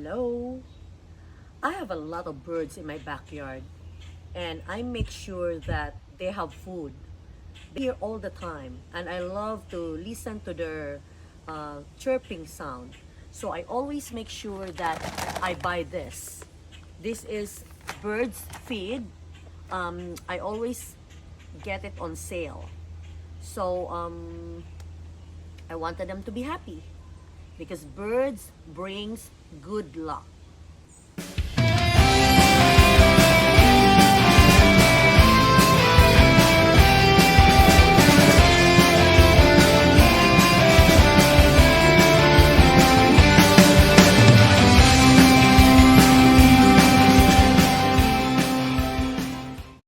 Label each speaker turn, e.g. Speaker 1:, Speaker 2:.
Speaker 1: Hello. I have a lot of birds in my backyard and I make sure that they have food. They're here all the time and I love to listen to their chirping sound. So I always make sure that I buy this. This is Birds Feed. I always get it on sale. So I wanted them to be happy because birds brings good luck.